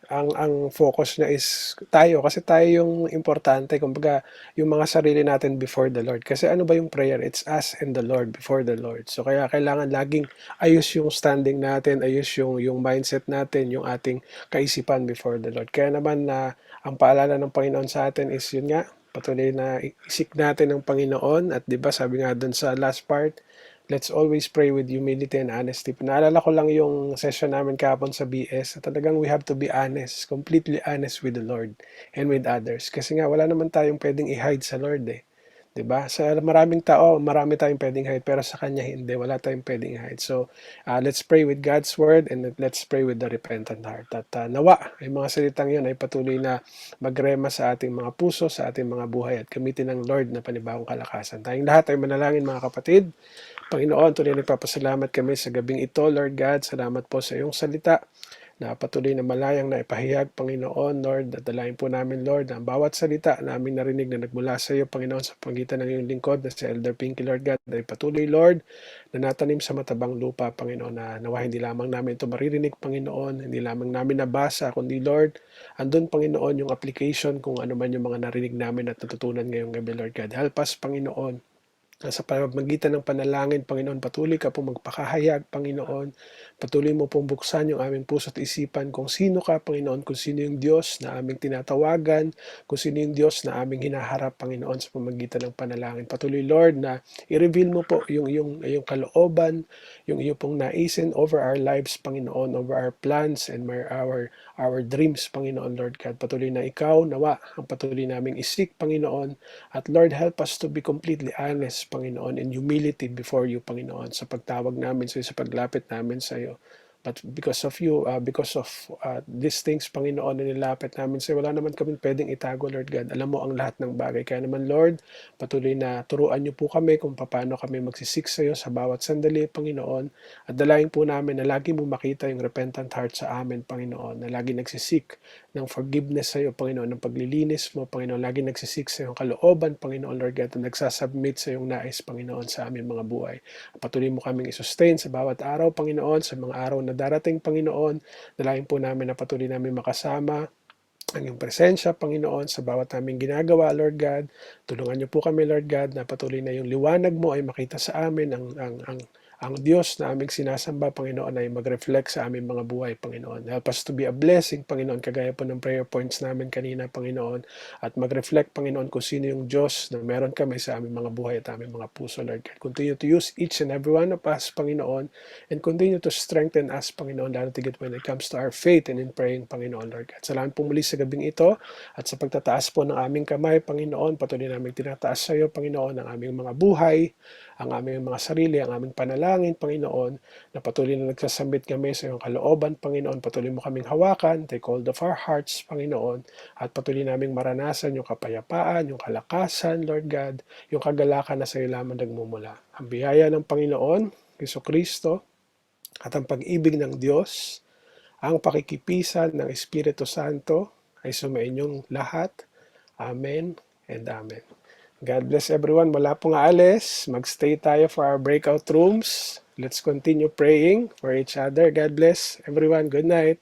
ang focus niya is tayo kasi tayo yung importante, kumbaga yung mga sarili natin before the Lord. Kasi ano ba yung prayer? It's us and the Lord before the Lord. So kaya kailangan laging ayos yung standing natin, ayos yung mindset natin, yung ating kaisipan before the Lord. Kaya naman na ang paalala ng Panginoon sa atin is yun nga, patuloy na isik natin ng Panginoon at 'di ba sabi nga doon sa last part, let's always pray with humility and honesty. Naalala ko lang yung session namin kahapon sa BS. Talagang we have to be honest, completely honest with the Lord and with others. Kasi nga wala naman tayong pwedeng i-hide sa Lord eh. 'Di ba? Sa maraming tao, marami tayong pwedeng hide, pero sa kanya hindi, wala tayong pwedeng hide. So, let's pray with God's word and let's pray with the repentant heart. At nawa, ay mga salitang 'yon ay patuloy na magrema sa ating mga puso, sa ating mga buhay at gamitin ng Lord na panibagong kalakasan. Tayong lahat ay manalangin mga kapatid. Panginoon, tuloy nagpapasalamat kami sa gabing ito, Lord God. Salamat po sa iyong salita na patuloy na malayang na ipahayag, Panginoon, Lord. At dalayan po namin, Lord, na bawat salita na aming narinig na nagmula sa iyo, Panginoon, sa pagitan ng iyong lingkod na si Elder Pinky, Lord God, ay patuloy, Lord, na natanim sa matabang lupa, Panginoon, na nawa hindi lamang namin ito maririnig, Panginoon, hindi lamang namin nabasa, kundi, Lord, andun, Panginoon, yung application kung ano man yung mga narinig namin at natutunan ngayong gabi, Lord God. Help us, Panginoon, sa pamamagitan ng panalangin, Panginoon, patuloy ka pong magpakahayag, Panginoon. Patuloy mo pong buksan yung aming puso at isipan kung sino ka, Panginoon, kung sino yung Diyos na aming tinatawagan, kung sino yung Diyos na aming hinaharap, Panginoon, sa pamamagitan ng panalangin. Patuloy, Lord, na i-reveal mo po yung kalooban, yung iyong pong naisin over our lives, Panginoon, over our plans and our dreams, Panginoon, Lord God. Patuloy na ikaw, nawa, ang patuloy naming isik, Panginoon. At Lord, help us to be completely honest, Panginoon, in humility before you, Panginoon, sa pagtawag namin sa iyo, sa paglapit namin sa iyo. But because of you, because of these things, Panginoon, na nilapit namin sa iyo, wala naman kami pwedeng itago, Lord God. Alam mo ang lahat ng bagay. Kaya naman, Lord, patuloy na turuan niyo po kami kung paano kami magsisik sa iyo sa bawat sandali, Panginoon. At dalayan po namin na lagi mo makita yung repentant heart sa amin, Panginoon, na lagi nagsisik ng forgiveness sa iyo, Panginoon, ng paglilinis mo, Panginoon, lagi nagsisik sa iyong kalooban, Panginoon, Lord God, at nagsasubmit sa iyong nais, Panginoon, sa aming mga buhay. Patuloy mo kaming isustain sa bawat araw, Panginoon, sa mga araw na darating, Panginoon. Dalayan po namin na patuloy namin makasama ang iyong presensya, Panginoon, sa bawat aming ginagawa, Lord God. Tulungan niyo po kami, Lord God, na patuloy na yung liwanag mo ay makita sa amin, ang Diyos na aming sinasamba, Panginoon, ay mag-reflect sa aming mga buhay, Panginoon. Help us to be a blessing, Panginoon, kagaya po ng prayer points namin kanina, Panginoon, at mag-reflect, Panginoon, kung sino yung Diyos na meron kami sa aming mga buhay at aming mga puso, Lord God. Continue to use each and every one of us, Panginoon, and continue to strengthen us, Panginoon, lalo tigit when it comes to our faith and in praying, Panginoon, Lord God. Salamat po muli sa gabing ito at sa pagtataas po ng aming kamay, Panginoon, patuloy namin tinataas sa iyo, Panginoon, ang aming mga buhay, ang aming mga sarili, ang aming panalangin, Panginoon, na patuloy na nagsasambit kami sa iyong kalooban, Panginoon. Patuloy mo kaming hawakan, take hold of our hearts, Panginoon, at patuloy naming maranasan yung kapayapaan, yung kalakasan, Lord God, yung kagalakan na sa iyo lamang nagmumula. Ang biyaya ng Panginoon, Jesucristo, at ang pag-ibig ng Diyos, ang pakikipisan ng Espiritu Santo ay sumainyong lahat. Amen and Amen. God bless everyone. Wala pong aalis. Magstay tayo for our breakout rooms. Let's continue praying for each other. God bless everyone. Good night.